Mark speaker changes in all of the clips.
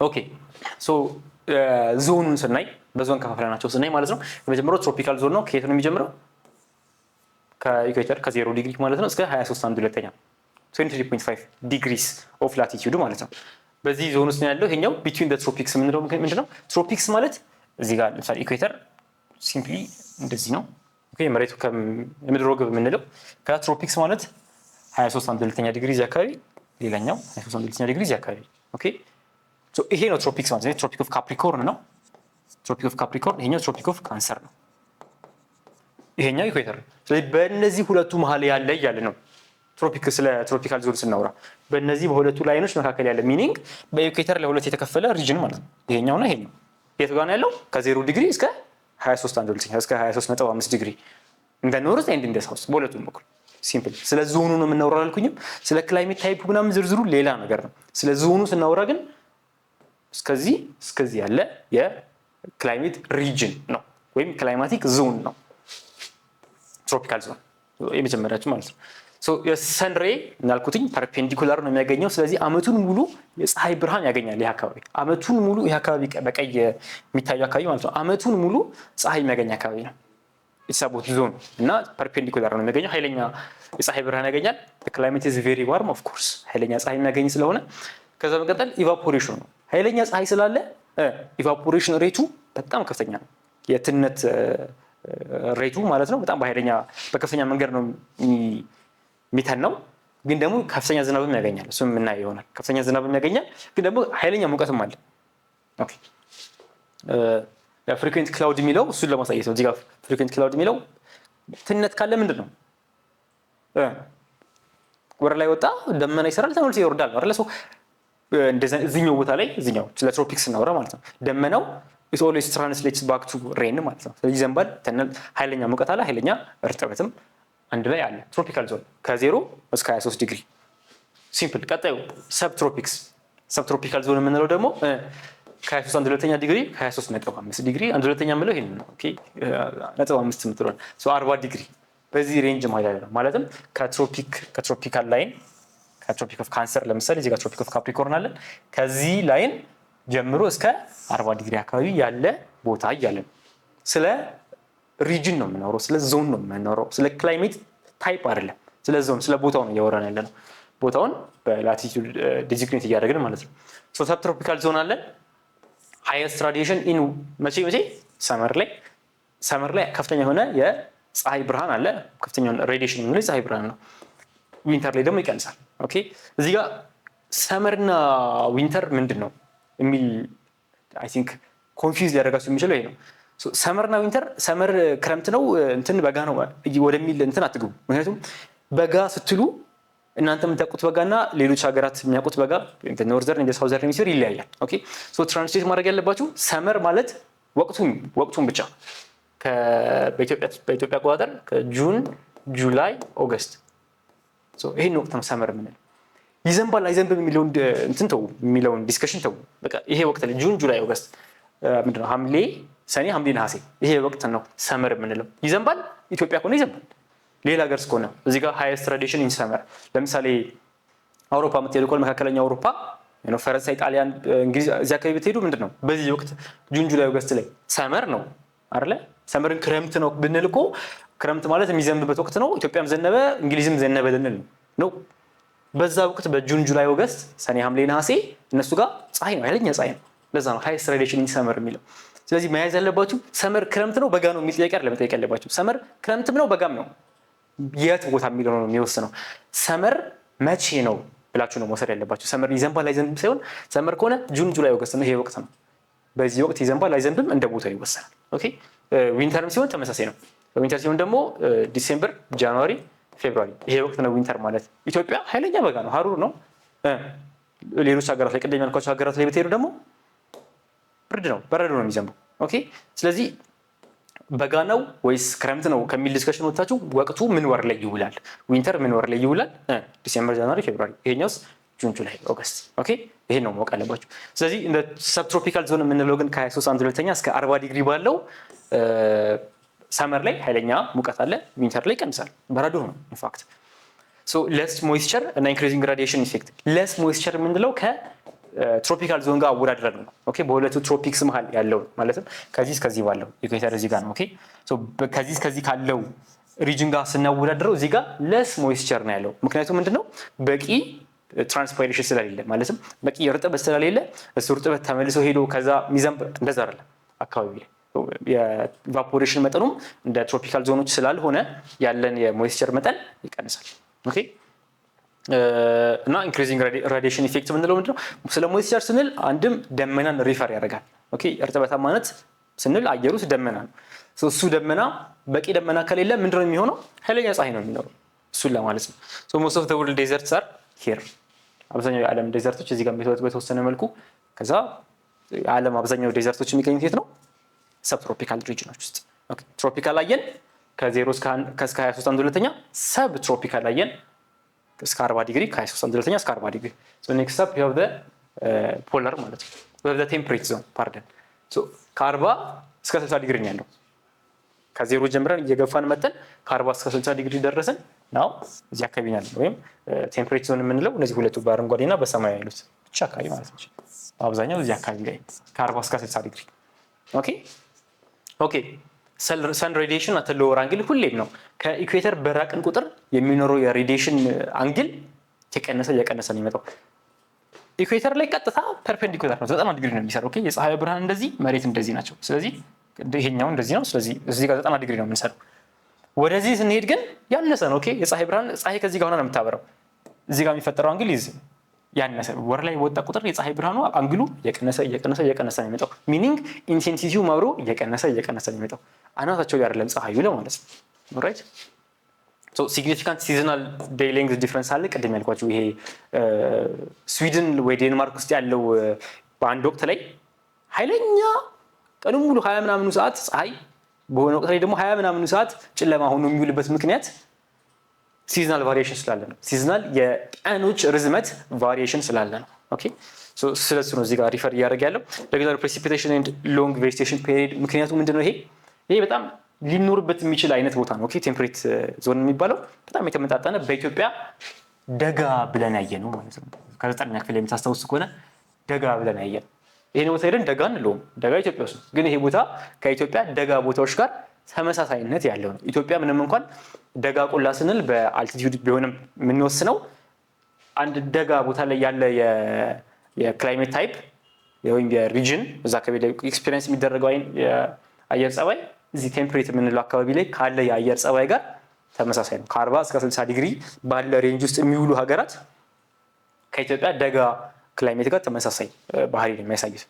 Speaker 1: ኦኬ ሶ ዞኑን ስናይ በዞን ከፋፍለናቸው ስናይ ማለት ነው የመጀመሪያው ትሮፒካል ዞን ነው ከየት ነው የሚጀምረው ከኢኩዌተር ከ0 ዲግሪ ማለት ነው እስከ 23.1 23.5 ዲግሪስ ኦፍ ላቲቲዩድ ማለት ነው በዚህ ዞን ውስጥ ያለው ይሄኛው ቢትዊን ዘ ትሮፒክስ ምንድነው ትሮፒክስ ማለት እዚህ ጋር ለምሳሌ ኢኩዌተር ሲምፕሊ እንደዚህ ነው ኦኬ መሬቱ ከምድር ወገብ የምንለው ከትሮፒክስ ማለት 23.2 ዲግሪ አካባቢ ሌላኛው 23.2 ዲግሪ አካባቢ ኦኬ ሶ ይሄ ነው ትሮፒክስ ማለት ነው ትሮፒክ ኦፍ ካፕሪኮርን ነው ትሮፒክ ኦፍ ካፕሪኮርን ይሄኛው ትሮፒክ ኦፍ ካንሰር ነው ይሄኛው ኢኩዌተር ስለዚህ በእነዚህ ሁለቱ መሃል ያለ ያለ ነው ትሮፒክ ስለ ትሮፒካል ዞን ስናወራ በእነዚህ በሁለቱ ላይኖች መካከል ያለ ሚኒንግ በኢኩዌተር ለሁለት የተከፈለ ሪጅን ማለት ነው ይሄኛውና ይሄኛው የት ጋር ነው ያለው ከ0 ዲግሪ እስከ 23.1 እስከ 23.5 ዲግሪ እንደ ኖርዝ ኤንድ እንደ ሳውዝ በሁለቱም በኩል ሲምፕል ስለ ዞኑ ነው የምናወራው አልኩኝም ስለ ክላይሜት ታይፕ ምናምን ዝርዝሩ ሌላ ነገር ነው ስለ ዞኑ ስናወራ ግን እስከዚህ ያለ የክላይሜት ሪጅን ነው ወይም ክላይማቲክ ዞን ነው ትሮፒካል ዞን የመጀመሪያችን ማለት ነው ሶ የሰን ሬይ እናልኩትኝ ፐርፔንዲኩላር ነው የሚያገኘው ስለዚህ አመቱን ሙሉ የፀሐይ ብርሃን ያገኛል ይሄ አካባቢ አመቱን ሙሉ ይሄ አካባቢ በቀይ የሚታየው አካባቢ ማለት ነው አመቱን ሙሉ ፀሐይ የሚያገኝ አካባቢ ነው ኢሳቦት ዞን እና ፐርፔንዲኩላር ነው የሚያገኘው ኃይለኛ የፀሐይ ብርሃን ያገኛል ክላይሜት ኢዝ ቬሪ ዋርም ኦፍ ኮርስ ኃይለኛ ፀሐይ የሚያገኝ ስለሆነ ከዛ በመቀጠል ኢቫፖሬሽን ነው ኃይለኛ ፀሐይ ስላለ ኢቫፖሬሽን ሬቱ በጣም ከፍተኛ ነው የትነት ሬቱ ማለት ነው በጣም በከፍተኛ መንገድ ነው የሚተነው ግን ደግሞ ከፍተኛ ዝናብም ያገኛል እሱም የምናየው ይሆናል ከፍተኛ ዝናብም ያገኛል ግን ደግሞ ኃይለኛ ሙቀትም አለ ኦኬ ፍሪኩዌንት ክላውድ የሚለው እሱን ለማሳየት ነው እዚህ ጋር ፍሪኩዌንት ክላውድ የሚለው ትነት ካለ ምንድነው ወደ ላይ ወጣ ደመና ይሰራል ተመልሶ ይወርዳል አይደል ሶ እዚህኛው ቦታ ላይ እዚህኛው ስለ ትሮፒክስ እናወራ ማለት ነው ደመናው it always translates back to rain ማለት ነው ስለዚህ ዘንባል ኃይለኛ ሙቀት አለ ኃይለኛ እርጥበትም አንድ ላይ አለ ትሮፒካል ዞን ከ0 እስከ 23 ዲግሪ ሲምፕል ቀጣዩ ሰብትሮፒካል ዞን የምንለው ደግሞ ከ23.2 ዲግሪ ከ23.5 ዲግሪ አንድ ሁለተኛ የምለው ይሄን ነው ኦኬ ነጥብ 5 ምትሮን ሶ 40 ዲግሪ በዚህ ሬንጅ ማለት ነው ማለትም ከትሮፒካል ላይን ከትሮፒክ ኦፍ ካንሰር ለምሳሌ እዚህ ጋር ትሮፒክ ኦፍ ካፕሪኮርን አለ ከዚህ ላይን ጀምሮ እስከ 40 ዲግሪ አካባቢ ያለ ቦታ ያለ ስለ ሪጅን ነው የምናወራው ስለ ዞን ነው የምናወራው ስለ ክላይሜት ታይፕ አይደለም ስለ ዞን ስለ ቦታው ነው እያወራን ያለነው ቦታውን በላቲቲዩድ ዲዚግኔት እያደረግን ማለት ነው ሶ ሰብትሮፒካል ዞን አለ ሃይስት ራዲዬሽን ኢን መቼ ሰመር ላይ ከፍተኛ የሆነ የፀሐይ ብርሃን አለ ከፍተኛ ሬዲዬሽን ነው የፀሐይ ብርሃን ነው ዊንተር ላይ ደግሞ ይቀንሳል ኦኬ እዚህ ጋር ሰመርና ዊንተር ምንድነው የሚል አይ ቲንክ ኮንፊውዝ ሊያደርጋችሁ የሚችለው ይሄ ነው ሰመርና ዊንተር ሰመር ክረምት ነው እንትን በጋ ነው ወደሚል እንትን አትግቡ ምክንያቱም በጋ ስትሉ እናንተ የምታውቁት በጋና ሌሎች ሀገራት የሚያውቁት በጋ እንደ ኖርዘርን እንደ ሳውዘርን ሄሚስፌር ይለያያል ኦኬ ሶ ትራንስሌት ማድረግ ያለባችሁ ሰመር ማለት ወቅቱን ብቻ በኢትዮጵያ አቆጣጠር ከጁን ጁላይ ኦገስት ሶ ይሄን ወቅት ነው ሰመር የምንለው ይዘንባል አይዘንብም የሚለውን ዲስከሽን ተው በቃ ይሄ ወቅት ላይ ጁን ጁላይ ኦገስት ምንድነው ሐምሌ ሰኔ ሐምሌ ነሐሴ ይሄ ወቅት ነው ሰመር የምንለው ይዘንባል ኢትዮጵያ ከሆነ ይዘንባል ሌላ ሀገር እስከሆነ እዚህ ጋር ሃይስት ራዲዬሽን ኢን ሰመር ለምሳሌ አውሮፓ የምትሄዱ ከሆነ መካከለኛ አውሮፓ ፈረንሳይ ጣሊያን እንግሊዝ እዚያ አካባቢ ብትሄዱ ምንድነው በዚህ ወቅት ጁን ጁላይ ኦገስት ላይ ሰመር ነው አይደለ ሰመርን ክረምት ነው ብንል እኮ ክረምት ማለት የሚዘንብበት ወቅት ነው ኢትዮጵያም ዘነበ እንግሊዝም ዘነበ ልንል ነው በዛ ወቅት በጁን ጁላይ ኦገስት ሰኔ ሐምሌ ነሐሴ እነሱ ጋር ፀሐይ ነው ኃይለኛ ፀሐይ ነው ለዛ ነው ሃይስት ራዲዬሽን ኢን ሰመር የሚለው ስለዚህ መያዝ ያለባችሁ ሰመር ክረምት ነው በጋ ነው የሚል ጥያቄ አይደለም መጠየቅ ያለባችሁ ሰመር ክረምትም ነው በጋም ነው የት ቦታ የሚለው ነው የሚወስነው ሰመር መቼ ነው ብላችሁ ነው መውሰድ ያለባችሁ ሰመር ይዘንባል አይዘንብም ሳይሆን ሰመር ከሆነ ጁን ጁላይ ኦገስት ነው ይሄ ወቅት ነው በዚህ ወቅት ይዘንባል አይዘንብም እንደ ቦታው ይወሰናል ኦኬ ዊንተርም ሲሆን ተመሳሳይ ነው ዊንተር ሲሆን ደግሞ ዲሴምበር ጃንዋሪ ፌብሩዋሪ ይሄ ወቅት ነው ዊንተር ማለት ኢትዮጵያ ኃይለኛ በጋ ነው ሀሩር ነው ሌሎች ሀገራት ላይ ቅድም ያልኳቸው ሀገራት ላይ ብትሄዱ ደግሞ ብርድ ነው በረዶ ነው የሚዘንበው ኦኬ ስለዚህ በጋ ነው ወይስ ክረምት ነው ከሚል ዲስከሽን ወጣችሁ ወቅቱ ምን ወር ላይ ይውላል ዊንተር ምን ወር ላይ ይውላል ዲሴምበር ጃንዋሪ ፌብሩዋሪ ይሄኛውስ ጁን ጁላይ ኦገስት ኦኬ ይሄ ነው ማወቅ አለባችሁ ስለዚህ እንደ ሰብትሮፒካል ዞን የምንለው ግን ከ23.1 እስከ 40 ዲግሪ ባለው ሰመር ላይ ኃይለኛ ሙቀት አለ ዊንተር ላይ ይቀንሳል በረዶ ነው ኢንፋክት ሶ less moisture እና increasing radiation effect less moisture የምንለው ትሮፒካል ዞን ጋር አወዳድረን ነው። ኦኬ በሁለቱ ትሮፒክስ መሃል ያለው ማለትም ከዚህ እስከዚህ ባለው ኢኩዌተር እዚህ ጋር ነው። ኦኬ ሶ ከዚህ እስከዚህ ካለው ሪጅን ጋር ስናወዳድረው እዚህ ጋር ለስ ሞይስቸር ነው ያለው። ምክንያቱም ምንድነው በቂ ትራንስፓይሬሽን ስለሌለ ማለትም በቂ እርጥበት ስለሌለ እሱ እርጥበት ተመልሶ ሄዶ ከዛ ሚዘንብ እንደዛ አይደለም አካባቢ ላይ የኢቫፖሬሽን መጠኑም እንደ ትሮፒካል ዞኖች ስላልሆነ ያለን የሞይስቸር መጠን ይቀንሳል። ኦኬ እና ኢንክሪዚንግ ራዲዬሽን ኢፌክት የምንለው ምንድነው? ስለ ሞይስቸር ስንል አንድም ደመናን ሪፈር ያደርጋል። ኦኬ እርጥበታማነት ስንል አየሩ ውስጥ ደመና ነው። እሱ ደመና በቂ ደመና ከሌለ ምንድነው የሚሆነው? ኃይለኛ ፀሐይ ነው የሚኖረው። እሱን ለማለት ነው። ሶ ሞስት ኦፍ ዘ ወርልድ ዴዘርትስ አር ሂር። አብዛኛው የዓለም ዴዘርቶች እዚህ ጋር በተወሰነ መልኩ ከዛ የዓለም አብዛኛው ዴዘርቶች የሚገኙት የት ነው? ሰብትሮፒካል ሪጅኖች ውስጥ። ኦኬ ትሮፒካል አየን ከ0 እስከ 23.1/2 ሰብ ትሮፒካል አየን እስከ 40 ዲግሪ ከ23.1/2 እስከ 40 ዲግሪ ሶ ኔክስት አፕ ዩ ሃቭ ዘ ፖላር ማለት ነው ወይም ዘ ቴምፕሬት ዞን ፓርደን ሶ ከ40 እስከ 60 ዲግሪ ነው ያለው። ከዜሮ ጀምረን እየገፋን መተን ከ40 እስከ 60 ዲግሪ ደረሰን ነው እዚህ አካባቢ ያለው ወይም ቴምፕሬት ዞን የምንለው እነዚህ ሁለቱ በአረንጓዴና በሰማያዊ ያሉት ብቻ አካባቢ ማለት ነው። አብዛኛው እዚህ አካባቢ ላይ ከ40 እስከ 60 ዲግሪ ኦኬ ሰን ሬዲዬሽን አት ሎወር አንግል ሁሌም ነው ከኢኩዌተር በራቅን ቁጥር የሚኖረው የሬዲዬሽን አንግል እየቀነሰ ነው የሚመጣው። ኢኩዌተር ላይ ቀጥታ ፐርፔንዲኩላር ነው 90 ዲግሪ ነው የሚሰራው። ኦኬ የፀሐይ ብርሃን እንደዚህ መሬት እንደዚህ ናቸው። ስለዚህ ይሄኛው እንደዚህ ነው። ስለዚህ እዚህ ጋር 90 ዲግሪ ነው የምንሰራው። ወደዚህ ስንሄድ ግን ያነሰ ነው። ኦኬ የፀሐይ ብርሃን ፀሐይ ከዚህ ጋር ሆና ነው የምታበራው። እዚህ ጋር የሚፈጠረው አንግል ያነሰ ወር ላይ ወጣ ቁጥር የፀሐይ ብርሃኑ አንግሉ እየቀነሰ ነው የሚመጣው። ሚኒንግ ኢንቴንሲቲው ማብሮ እየቀነሰ ነው የሚመጣው። አናታቸው ጋር አይደለም ፀሐዩ ለማለት ነው። ኦልራይት ሶ ሲግኒፊካንት ሲዝናል ዴይ ሌንግዝ ዲፈረንስ አለ። ቅድም ያልኳችሁ ይሄ ስዊድን ወይ ዴንማርክ ውስጥ ያለው በአንድ ወቅት ላይ ኃይለኛ ቀኑን ሙሉ 20 ምናምኑ ሰዓት ፀሐይ በሆነ ወቅት ላይ ደግሞ 20 ምናምኑ ሰዓት ጨለማ ሆኖ የሚውልበት ምክንያት ሲዝናል ቫሪዬሽን ስላለ ነው። ሲዝናል የቀኖች ርዝመት ቫሪዬሽን ስላለ ነው። ኦኬ ሶ ስለሱ ነው እዚህ ጋር ሪፈር እያደረገ ያለው ሬጉላር ፕሬሲፒቴሽን ኤንድ ሎንግ ቬጂቴሽን ፔሪድ። ምክንያቱም ምንድነው ይሄ በጣም ሊኖርበት የሚችል አይነት ቦታ ነው። ኦኬ ቴምፕሬት ዞን የሚባለው በጣም የተመጣጠነ በኢትዮጵያ ደጋ ብለን ያየነው ማለት ነው። ከ9ኛ ክፍል የምታስታውሱ ከሆነ ደጋ ብለን ያየነው ይሄን ቦታ ሄደን ደጋ እንለውም። ደጋ ኢትዮጵያ ውስጥ ግን ይሄ ቦታ ከኢትዮጵያ ደጋ ቦታዎች ጋር ተመሳሳይነት ያለው ነው። ኢትዮጵያ ምንም እንኳን ደጋ ቆላ ስንል በአልቲቲዩድ ቢሆንም የምንወስነው አንድ ደጋ ቦታ ላይ ያለ የክላይሜት ታይፕ ወይም የሪጅን እዛ አካባቢ ላይ ኤክስፒሪየንስ የሚደረገው የአየር ጸባይ እዚህ ቴምፕሬት የምንለው አካባቢ ላይ ካለ የአየር ጸባይ ጋር ተመሳሳይ ነው። ከ40 እስከ 60 ዲግሪ ባለ ሬንጅ ውስጥ የሚውሉ ሀገራት ከኢትዮጵያ ደጋ ክላይሜት ጋር ተመሳሳይ ባህሪ ነው የሚያሳዩት።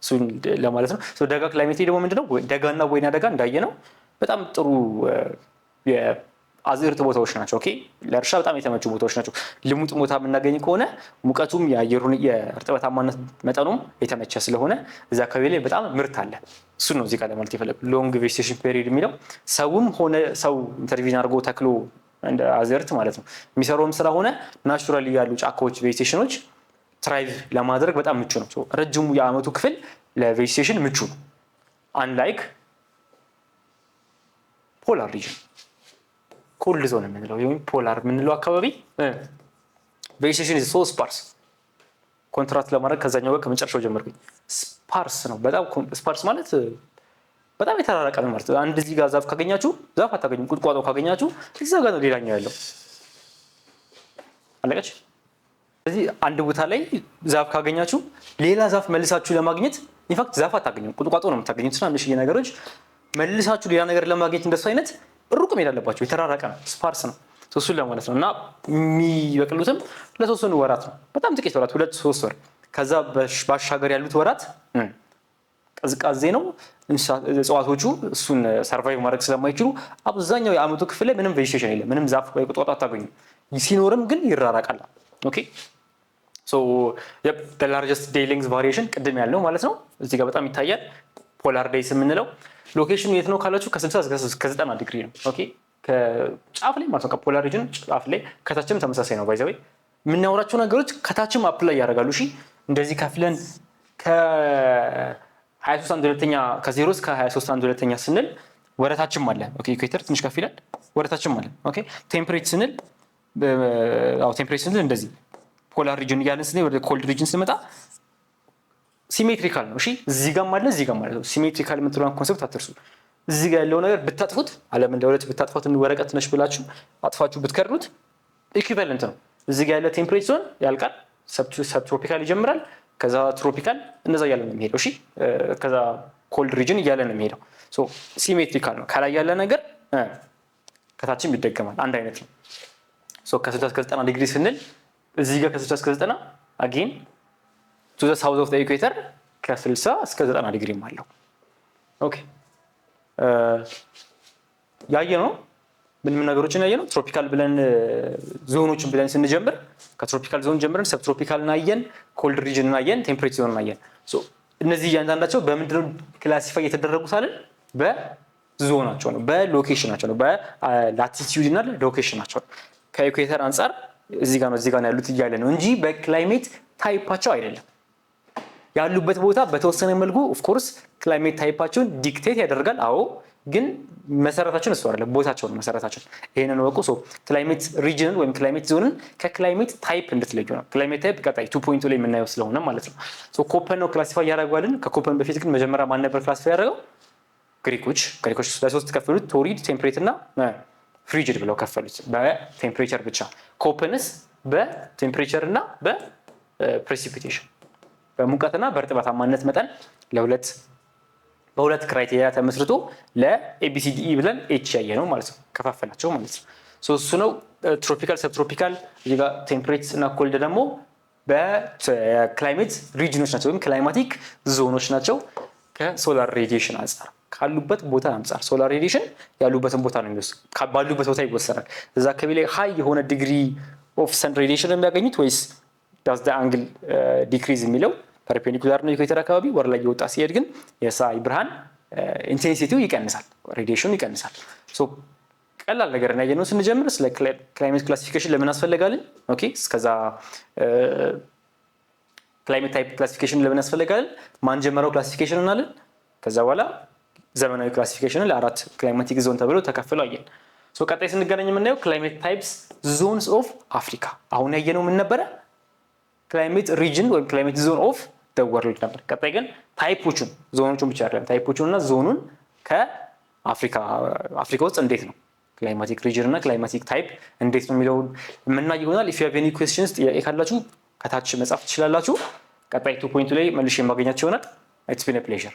Speaker 1: እሱን ለማለት ነው። ደጋ ክላይሜት ደግሞ ምንድነው? ደጋና ወይና ደጋ እንዳየነው በጣም ጥሩ የአዝርዕት ቦታዎች ናቸው። ኦኬ ለእርሻ በጣም የተመቹ ቦታዎች ናቸው። ልሙጥ ቦታ የምናገኝ ከሆነ ሙቀቱም የአየሩን የእርጥበታማነት መጠኑም የተመቸ ስለሆነ እዛ አካባቢ ላይ በጣም ምርት አለ። እሱን ነው እዚህ ጋር ለማለት የፈለኩት። ሎንግ ቬጂቴሽን ፔሪድ የሚለው ሰውም ሆነ ሰው ኢንተርቪን አድርጎ ተክሎ እንደ አዝርዕት ማለት ነው የሚሰራውም ስራ ሆነ ናቹራሊ ያሉ ጫካዎች ቬጂቴሽኖች ትራይቭ ለማድረግ በጣም ምቹ ነው። ረጅሙ የዓመቱ ክፍል ለቬጂቴሽን ምቹ ነው። አንላይክ ፖላር ሪጅን ኮልድ ዞን የምንለው ወይም ፖላር የምንለው አካባቢ ቬጂቴሽን ኢዝ ሶ ስፓርስ። ኮንትራክት ለማድረግ ከዛኛው ጋር ከመጨረሻው ጀመርኩኝ። ስፓርስ ነው በጣም ስፓርስ ማለት በጣም የተራራቀ ነው ማለት ነው። አንድ እዚህ ጋር ዛፍ ካገኛችሁ ዛፍ አታገኙም። ቁጥቋጦ ካገኛችሁ እዛ ጋር ነው ሌላኛው ያለው። አለቀች። ስለዚህ አንድ ቦታ ላይ ዛፍ ካገኛችሁ ሌላ ዛፍ መልሳችሁ ለማግኘት ኢንፋክት ዛፍ አታገኙም። ቁጥቋጦ ነው የምታገኙት። ትናንሽዬ ነገሮች መልሳችሁ ሌላ ነገር ለማግኘት እንደሱ አይነት ሩቅ መሄድ አለባችሁ። የተራራቀ ነው፣ ስፓርስ ነው። እሱን ለማለት ነው። እና የሚበቅሉትም ለተወሰኑ ወራት ነው። በጣም ጥቂት ወራት፣ 2-3 ወር። ከዛ ባሻገር ያሉት ወራት ቅዝቃዜ ነው። እጽዋቶቹ እሱን ሰርቫይቭ ማድረግ ስለማይችሉ አብዛኛው የዓመቱ ክፍል ላይ ምንም ቬጂቴሽን የለም። ምንም ዛፍ ወይ ቁጥቋጦ አታገኙም። ሲኖርም ግን ይራራቃል። ኦኬ ሶ the largest day length variation ቅድም ያለው ማለት ነው እዚህ ጋር በጣም ይታያል። ፖላር ዴይስ የምንለው ሎኬሽኑ የት ነው ካላችሁ ከ60 እስከ 90 ዲግሪ ነው። ኦኬ ከጫፍ ላይ ማለት ነው ከፖላር ሪጅን ጫፍ ላይ ከታችም ተመሳሳይ ነው። ባይዘው የምናወራቸው ነገሮች ከታችም አፕላይ ያደርጋሉ። እሺ እንደዚህ ከፍለን ከ23.1/2 ከ0 እስከ 23.1/2 ስንል ወረታችም አለ። ኦኬ ኢኩዌተር ትንሽ ከፍ ይላል፣ ወረታችም አለ። ኦኬ ቴምፕሬት ስንል ቴምፕሬት ስንል እንደዚህ ፖላር ሪጅን እያልን ስንል ወደ ኮልድ ሪጅን ስንመጣ ሲሜትሪካል ነው። እሺ እዚህ ጋር ማለት እዚህ ጋር ማለት ነው። ሲሜትሪካል የምትለውን ኮንሰፕት አትርሱ። እዚህ ጋር ያለው ነገር ብታጥፉት ዓለምን ለሁለት ብታጥፉት ወረቀት ነሽ ብላችሁ አጥፋችሁ ብትከርኑት ኢኩቫለንት ነው። እዚህ ጋር ያለ ቴምፕሬቸር ዞን ያልቃል፣ ሰብትሮፒካል ይጀምራል፣ ከዛ ትሮፒካል እነዛ እያለ ነው የሚሄደው። እሺ ከዛ ኮልድ ሪጅን እያለ ነው የሚሄደው። ሶ ሲሜትሪካል ነው። ከላይ ያለ ነገር ከታችም ይደገማል፣ አንድ አይነት ነው። ሶ ከ60 እስከ 90 ዲግሪ ስንል እዚህ ጋር ከ60 እስከ 90 አጌን ቱ ዘ ሳውዝ ኦፍ ዘ ኢኩዌተር ከ60 እስከ 90 ዲግሪ አለው። ኦኬ ያየነው ምን ነገሮችን ያየነው ትሮፒካል ብለን ዞኖችን ብለን ስንጀምር ከትሮፒካል ዞን ጀምረን ሰብትሮፒካልን አየን፣ ኮልድ ሪጅንን አየን፣ ቴምፕሬቸር ዞንን አየን። ሶ እነዚህ እያንዳንዳቸው በምንድነው ክላሲፋይ የተደረጉት አለን? በዞናቸው ነው፣ በሎኬሽናቸው ነው፣ በላቲቲዩድናል ሎኬሽናቸው ነው። ከኢኩዌተር አንፃር እዚህ ጋር ነው ያሉት እያለ ነው እንጂ በክላይሜት ታይፓቸው አይደለም። ያሉበት ቦታ በተወሰነ መልኩ ኦፍ ኮርስ ክላይሜት ታይፓቸውን ዲክቴት ያደርጋል። አዎ ግን መሰረታችን እሱ አይደለም፣ ቦታቸው ነው መሰረታችን። ይሄንን ወቁ። ሶ ክላይሜት ሪጅንን ወይም ክላይሜት ዞንን ከክላይሜት ታይፕ እንድትለዩ ነው። ክላይሜት ታይፕ ቀጣይ 2.2 ላይ የምናየው ስለሆነ ማለት ነው። ሶ ኮፐን ነው ክላሲፋይ ያደርጋልን። ከኮፐን በፊት ግን መጀመሪያ ማን ነበር ክላሲፋይ ያደረገው? ግሪኮች ለሶስት ከፈሉት፣ ቶሪድ፣ ቴምፕሬት እና ፍሪጅድ ብለው ከፈሉት በቴምፕሬቸር ብቻ። ኮፐንስ በቴምፕሬቸር እና በፕሬሲፒቴሽን በሙቀትና በእርጥበታማነት መጠን በሁለት ክራይቴሪያ ተመስርቶ ለኤቢሲዲኢ ብለን ኤች ያየ ነው ማለት ነው፣ ከፋፈላቸው ማለት ነው። እሱ ነው ትሮፒካል፣ ሰብትሮፒካል፣ እዚህ ጋር ቴምፕሬት እና ኮልድ ደግሞ በክላይሜት ሪጅኖች ናቸው ወይም ክላይማቲክ ዞኖች ናቸው። ከሶላር ሬዲዬሽን አንጻር ካሉበት ቦታ አንጻር ሶላር ሬዲዬሽን ያሉበትን ቦታ ነው የሚወስድ፣ ባሉበት ቦታ ይወሰናል። እዛ አካባቢ ላይ ሃይ የሆነ ዲግሪ ኦፍ ሰን ሬዲዬሽን የሚያገኙት ወይስ ዳዝ ዘ አንግል ዲክሪዝ የሚለው ፐርፔንዲኩላር ነው ኢኩዌተር አካባቢ ወር ላይ የወጣ ሲሄድ ግን የፀሐይ ብርሃን ኢንቴንሲቲው ይቀንሳል፣ ሬዲዬሽኑ ይቀንሳል። ሶ ቀላል ነገር ነው ያየነው ስንጀምር። ስለ ክላይሜት ክላሲፊኬሽን ለምን አስፈልጋልን? ኦኬ እስከዛ ክላይሜት ታይፕ ክላሲፊኬሽን ለምን አስፈልጋልን? ማን ጀመረው ክላሲፊኬሽን አለን። ከዛ በኋላ ዘመናዊ ክላሲፊኬሽን ለአራት ክላይማቲክ ዞን ተብሎ ተከፍለው አየን። ሶ ቀጣይ ስንገናኝ የምናየው ክላይሜት ታይፕስ ዞንስ ኦፍ አፍሪካ። አሁን ያየነው ምን ነበረ? ክላይሜት ሪጅን ወይም ክላይሜት ዞን ኦፍ ዘ ወርልድ ነበር። ቀጣይ ግን ታይፖቹን ዞኖቹን ብቻ አይደለም ታይፖቹን እና ዞኑን ከአፍሪካ ውስጥ እንዴት ነው ክላይማቲክ ሪጅን እና ክላይማቲክ ታይፕ እንዴት ነው የሚለው የምናይ ይሆናል። ኢፍ ዩ ሃቭ ኤኒ ኩዌስችንስ ጥያቄ ካላችሁ ከታች መጻፍ ትችላላችሁ። ቀጣይ 2.2 ላይ መልሼ የማገኛቸው ይሆናል። ኢትስ ቢን ኤ ፕሌዠር።